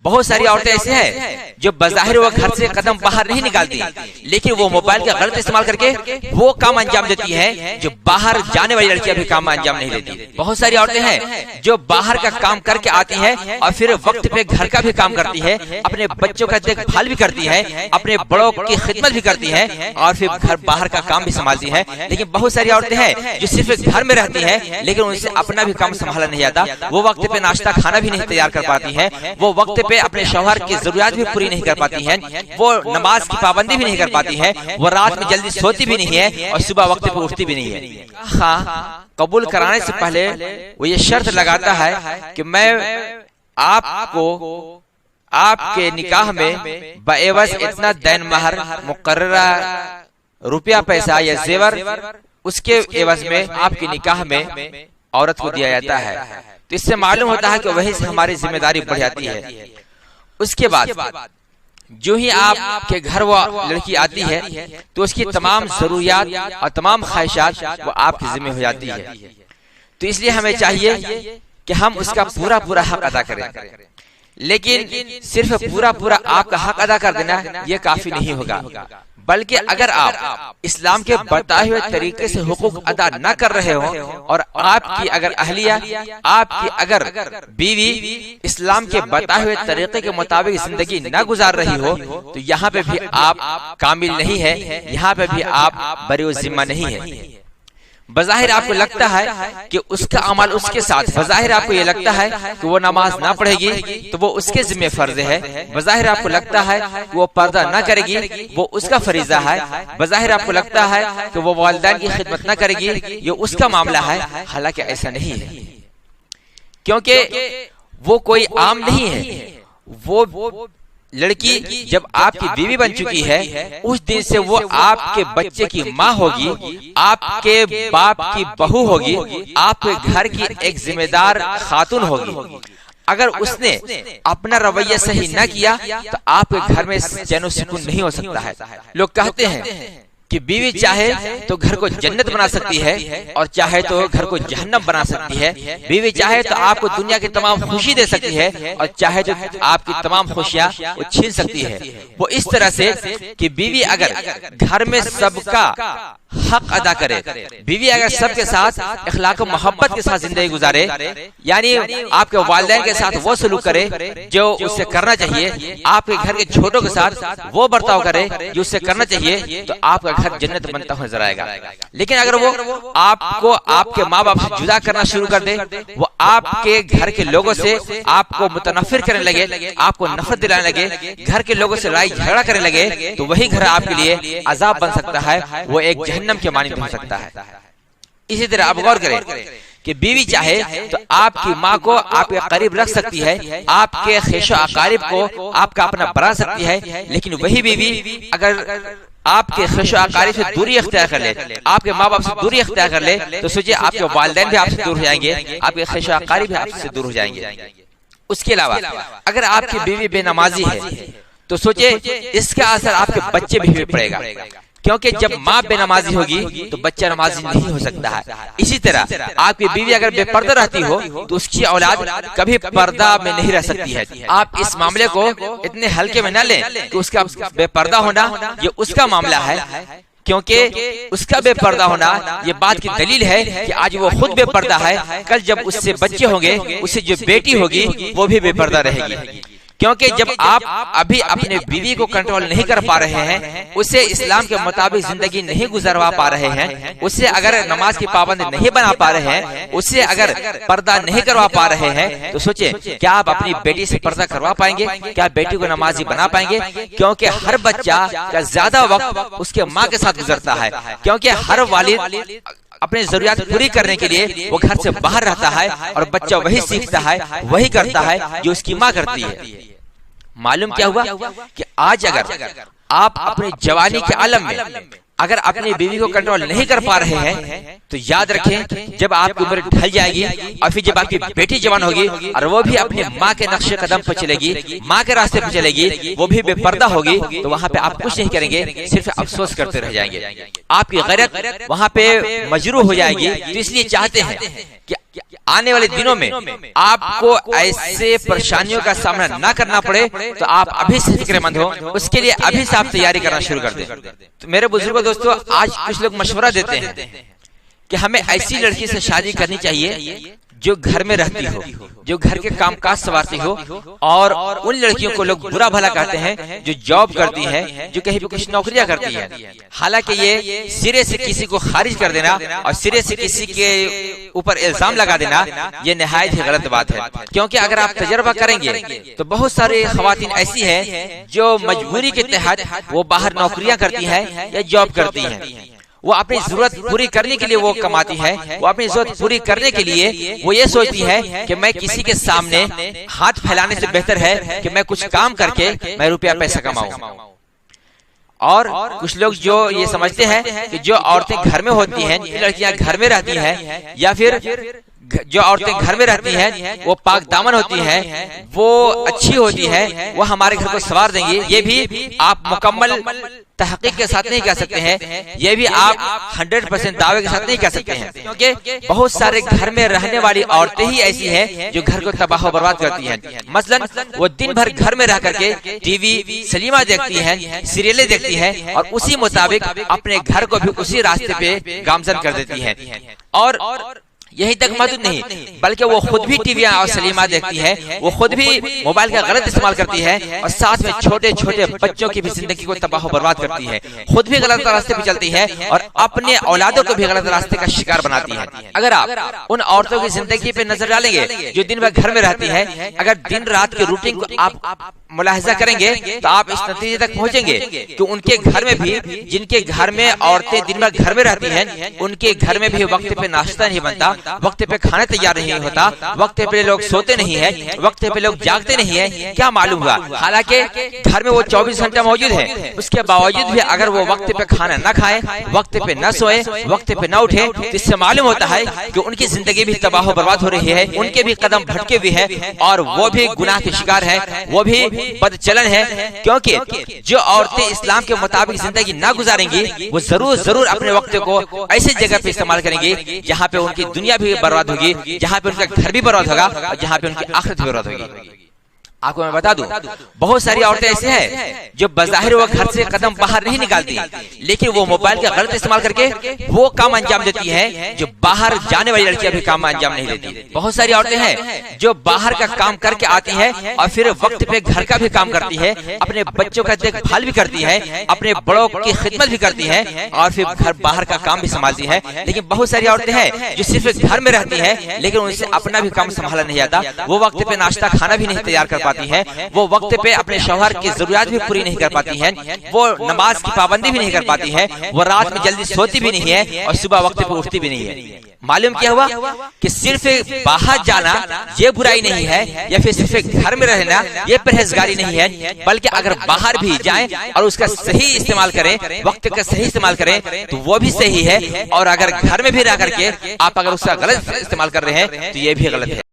بہت ساری عورتیں ایسے ہیں جو بظاہر وہ گھر سے قدم باہر نہیں نکالتی، لیکن وہ موبائل کا غلط استعمال کر کے وہ کام انجام دیتی ہیں جو باہر جانے والی لڑکیاں بھی کام انجام نہیں دیتی۔ بہت ساری عورتیں ہیں جو باہر کا کام کر کے آتی ہیں اور پھر وقت پہ گھر کا بھی کام کرتی ہے، اپنے بچوں کا دیکھ بھال بھی کرتی ہے، اپنے بڑوں کی خدمت بھی کرتی ہے اور پھر گھر باہر کا کام بھی سنبھالتی ہے۔ لیکن بہت ساری عورتیں ہیں جو صرف گھر میں رہتی ہیں لیکن ان سے اپنا بھی کام سنبھالا نہیں جاتا، وہ وقت پہ ناشتہ کھانا بھی نہیں تیار کر پاتی ہیں، وہ وقت پہ اپنے شوہر کی ضروریات بھی پوری نہیں کر پاتی ہیں، وہ نماز کی پابندی بھی نہیں کر پاتی ہے، وہ رات میں جلدی سوتی بھی نہیں ہے اور صبح وقت پہ اٹھتی بھی نہیں ہے۔ ہاں، قبول کرانے سے پہلے وہ یہ شرط لگاتا ہے کہ میں آپ کو آپ کے نکاح میں بعوض اتنا دین مہر، مقررہ روپیہ پیسہ یا زیور، اس کے عوض میں آپ کے نکاح میں عورت کو دیا جاتا ہے۔ تو اس سے معلوم ہوتا ہے کہ وہیں سے ہماری ذمہ داری بڑھ جاتی ہے۔ اس کے بعد جو ہی آپ کے گھر وہ لڑکی آتی ہے تو اس کی تمام ضروریات اور تمام خواہشات وہ آپ کی ذمہ ہو جاتی ہے۔ تو اس لیے ہمیں چاہیے کہ ہم اس کا پورا پورا حق ادا کریں، لیکن صرف پورا آپ کا حق ادا کر دینا یہ کافی نہیں ہوگا، بلکہ اگر آپ اسلام کے بتائے ہوئے طریقے سے حقوق ادا نہ کر رہے ہوں اور آپ کی اگر اہلیہ، آپ کی اگر بیوی اسلام کے بتائے ہوئے طریقے کے مطابق زندگی نہ گزار رہی ہو تو یہاں پہ بھی آپ کامل نہیں ہے، یہاں پہ بھی آپ بری الذمہ نہیں ہے۔ بظاہر آپ کو لگتا ہے کہ اس کا عمل اس کے ساتھ، بظاہر آپ کو یہ لگتا ہے کہ وہ نماز نہ پڑھے گی تو وہ اس کے ذمہ فرض ہے، بظاہر آپ کو لگتا ہے کہ وہ پردہ نہ کرے گی وہ اس کا فریضہ ہے، بظاہر آپ کو لگتا ہے کہ وہ والدین کی خدمت نہ کرے گی یہ اس کا معاملہ ہے، حالانکہ ایسا نہیں ہے، کیونکہ وہ کوئی عام نہیں ہے۔ وہ لڑکی جب آپ کی بیوی بن چکی ہے اس دن سے وہ آپ کے بچے کی ماں ہوگی، آپ کے باپ کی بہو ہوگی، آپ کے گھر کی ایک ذمہ دار خاتون ہوگی۔ اگر اس نے اپنا رویہ صحیح نہ کیا تو آپ کے گھر میں چین و سکون نہیں ہو سکتا ہے۔ لوگ کہتے ہیں کہ بیوی چاہے تو گھر کو جنت بنا سکتی ہے اور چاہے تو گھر کو جہنم بنا سکتی ہے، بیوی چاہے تو آپ کو دنیا کی تمام خوشی دے سکتی ہے اور چاہے تو آپ کی تمام خوشیاں وہ چھین سکتی ہے۔ وہ اس طرح سے کہ بیوی اگر گھر میں سب کا حق ادا کرے، بیوی اگر سب کے ساتھ اخلاق و محبت کے ساتھ زندگی گزارے، یعنی آپ کے والدین کے ساتھ وہ سلوک کرے جو اس سے کرنا چاہیے، آپ کے گھر کے چھوٹوں کے ساتھ وہ برتاؤ کرے جو اس سے کرنا چاہیے، تو آپ کا گھر جنت بنتا ہوا نظر آئے گا۔ لیکن اگر وہ آپ کو آپ کے ماں باپ سے جدا کرنا شروع کر دے، وہ آپ کے گھر کے لوگوں سے آپ کو متنفر کرنے لگے، آپ کو نفرت دلانے لگے، گھر کے لوگوں سے لڑائی جھگڑا کرنے لگے، تو وہی گھر آپ کے لیے عذاب بن سکتا ہے، وہ ایک جہنم کے مانند ہو سکتا ہے۔ اسی طرح آپ غور کریں کہ بیوی چاہے تو آپ کی ماں کو آپ کے قریب رکھ سکتی ہے، آپ کے خیش و اقارب کو آپ کا اپنا بنا سکتی ہے، لیکن وہی بیوی اگر آپ کے خیش و اقارب سے دوری اختیار کر لے، آپ کے ماں باپ سے دوری اختیار کر لے، تو سوچئے آپ کے والدین بھی آپ سے دور ہو جائیں گے، آپ کے خیش و اقارب بھی آپ سے دور ہو جائیں گے۔ اس کے علاوہ اگر آپ کی بیوی بے نمازی ہے تو سوچئے اس کا اثر آپ کے بچے بھی پڑے گا، کیونکہ جب ماں بے نمازی ہوگی تو بچہ نمازی نہیں ہو سکتا ہے۔ اسی طرح آپ کی بیوی اگر بے پردہ رہتی ہو تو اس کی اولاد کبھی پردہ میں نہیں رہ سکتی ہے۔ آپ اس معاملے کو اتنے ہلکے میں نہ لیں کہ اس کا بے پردہ ہونا یہ اس کا معاملہ ہے، کیونکہ اس کا بے پردہ ہونا یہ بات کی دلیل ہے کہ آج وہ خود بے پردہ ہے، کل جب اس سے بچے ہوں گے، اس سے جو بیٹی ہوگی وہ بھی بے پردہ رہے گی، کیونکہ جب آپ ابھی اپنے بیوی کو کنٹرول نہیں کر پا رہے ہیں، اسے اسلام کے مطابق زندگی نہیں گزاروا پا رہے ہیں، اسے اگر نماز کی پابندی نہیں بنا پا رہے ہیں، اسے اگر پردہ نہیں کروا پا رہے ہیں، تو سوچیں کیا آپ اپنی بیٹی سے پردہ کروا پائیں گے؟ کیا بیٹی کو نمازی بنا پائیں گے؟ کیونکہ ہر بچہ کا زیادہ وقت اس کے ماں کے ساتھ گزرتا ہے، کیونکہ ہر والد اپنی ضروریات پوری کرنے کے لیے وہ گھر سے باہر رہتا ہے اور بچہ وہی سیکھتا ہے، وہی کرتا ہے جو اس کی ماں کرتی ہے۔ معلوم کیا ہوا کہ آج اگر آپ اپنی جوانی کے عالم میں اگر اپنی بیوی کو کنٹرول نہیں کر پا رہے ہیں تو یاد رکھیں جب آپ کی عمر ڈھل جائے گی اور پھر جب آپ کی بیٹی جوان ہوگی اور وہ بھی اپنی ماں کے نقش قدم پر چلے گی، ماں کے راستے پہ چلے گی، وہ بھی بے پردہ ہوگی، تو وہاں پہ آپ کچھ نہیں کریں گے، صرف افسوس کرتے رہ جائیں گے، آپ کی غیرت وہاں پہ مجروح ہو جائے گی۔ تو اس لیے چاہتے ہیں کہ آنے والے دنوں میں آپ کو ایسے پریشانیوں کا سامنا نہ کرنا پڑے تو آپ ابھی سے فکر مند ہو، اس کے لیے ابھی سے آپ تیاری کرنا شروع کر دیں۔ تو میرے بزرگوں دوستو، آج کچھ لوگ مشورہ دیتے ہیں کہ ہمیں ایسی لڑکی سے شادی کرنی چاہیے جو گھر میں رہتی ہو، جو گھر کے کام کاج سنوارتی ہو، اور ان لڑکیوں کو لوگ برا بھلا کہتے ہیں جو جاب کرتی ہیں، جو کہیں بھی کچھ نوکریاں کرتی ہیں۔ حالانکہ یہ سرے سے کسی کو خارج کر دینا اور سرے سے کسی کے اوپر الزام لگا دینا یہ نہایت ہی غلط بات ہے، کیونکہ اگر آپ تجربہ کریں گے تو بہت سارے خواتین ایسی ہیں جو مجبوری کے تحت وہ باہر نوکریاں کرتی ہیں یا جاب کرتی ہیں۔ وہ اپنی ضرورت پوری کرنے کے لیے وہ کماتی ہے، وہ اپنی ضرورت پوری کرنے کے لیے وہ یہ سوچتی ہے کہ میں کسی کے سامنے ہاتھ پھیلانے سے بہتر ہے کہ میں کچھ کام کر کے میں روپیہ پیسہ کماؤں۔ اور کچھ لوگ جو یہ سمجھتے ہیں کہ جو عورتیں گھر میں ہوتی ہیں، لڑکیاں گھر میں رہتی ہیں، یا پھر جو عورتیں گھر میں رہتی ہیں وہ پاک دامن ہوتی ہیں، وہ اچھی ہوتی ہیں، وہ ہمارے گھر کو سنوار دیں گی، یہ بھی آپ مکمل تحقیق کے ساتھ نہیں کہہ سکتے ہیں، یہ بھی آپ 100% دعوے کے ساتھ نہیں کہہ سکتے ہیں، کیونکہ بہت سارے گھر میں رہنے والی عورتیں ہی ایسی ہیں جو گھر کو تباہ و برباد کرتی ہیں۔ مثلا وہ دن بھر گھر میں رہ کر کے ٹی وی سنیما دیکھتی ہیں، سیریلیں دیکھتی ہیں، اور اسی مطابق اپنے گھر کو بھی اسی راستے پہ گامزن کر دیتی ہیں۔ اور یہی تک محدود نہیں بلکہ وہ خود بھی ٹی وی اور سنیما دیکھتی ہے، وہ خود بھی موبائل کا غلط استعمال کرتی ہے، اور ساتھ میں چھوٹے چھوٹے بچوں کی بھی زندگی کو تباہ و برباد کرتی ہے، خود بھی غلط راستے پہ چلتی ہے اور اپنے اولادوں کو بھی غلط راستے کا شکار بناتی ہے۔ اگر آپ ان عورتوں کی زندگی پہ نظر ڈالیں گے جو دن بھر گھر میں رہتی ہیں، اگر دن رات کے روٹین کو آپ ملاحظہ کریں گے تو آپ اس نتیجے تک پہنچیں گے کہ ان کے گھر میں بھی، جن کے گھر میں عورتیں دن بھر گھر میں رہتی ہیں، ان کے گھر میں بھی وقت پہ ناشتہ نہیں بنتا، وقت پہ کھانا تیار نہیں ہوتا، وقت پہ لوگ سوتے نہیں ہیں، وقت پہ لوگ جاگتے نہیں ہیں۔ کیا معلوم ہوا؟ حالانکہ گھر میں وہ 24 گھنٹہ موجود ہے، اس کے باوجود بھی اگر وہ وقت پہ کھانا نہ کھائیں، وقت پہ نہ سوئے، وقت پہ نہ اٹھے، تو اس سے معلوم ہوتا ہے کہ ان کی زندگی بھی تباہ و برباد ہو رہی ہے، ان کے بھی قدم بھٹکے ہوئے ہیں، اور وہ بھی گناہ کے شکار ہیں، وہ بھی بد چلن ہے، کیونکہ جو عورتیں اسلام کے مطابق زندگی نہ گزاریں گی وہ ضرور اپنے وقت کو ایسی جگہ پہ استعمال کریں گی جہاں پہ ان کی دنیا بھی برباد ہوگی، جہاں پہ ان کا گھر بھی برباد ہوگا، اور جہاں پہ ان کی آخرت بھی برباد ہوگی۔ آپ کو میں بتا دوں، بہت ساری عورتیں ایسے ہیں جو بظاہر وہ گھر سے قدم باہر نہیں نکالتی، لیکن وہ موبائل کا غلط استعمال کر کے وہ کام انجام دیتی ہیں جو باہر جانے والی لڑکیاں بھی کام انجام نہیں دیتی۔ بہت ساری عورتیں ہیں جو باہر کا کام کر کے آتی ہیں اور پھر وقت پہ گھر کا بھی کام کرتی ہے، اپنے بچوں کا دیکھ بھال بھی کرتی ہے، اپنے بڑوں کی خدمت بھی کرتی ہے، اور پھر گھر باہر کا کام بھی سنبھالتی ہے۔ لیکن بہت ساری عورتیں ہیں جو صرف گھر میں رہتی ہیں لیکن ان سے اپنا بھی کام سنبھالا نہیں جاتا، وہ وقت پہ ناشتہ کھانا بھی نہیں تیار کر پاتی ہے، وہ وقت پہ اپنے شوہر کی ضروریات بھی پوری نہیں کر پاتی ہیں، وہ نماز کی پابندی بھی نہیں کر پاتی ہے، وہ رات میں جلدی سوتی بھی نہیں ہے اور صبح وقت پہ اٹھتی بھی نہیں ہے۔ معلوم کیا ہوا کہ صرف باہر جانا یہ برائی نہیں ہے، یا پھر صرف گھر میں رہنا یہ پرہیزگاری نہیں ہے، بلکہ اگر باہر بھی جائیں اور اس کا صحیح استعمال کریں، وقت کا صحیح استعمال کریں تو وہ بھی صحیح ہے، اور اگر گھر میں بھی رہ کر کے آپ اگر اس کا غلط استعمال کر رہے ہیں تو یہ بھی غلط ہے۔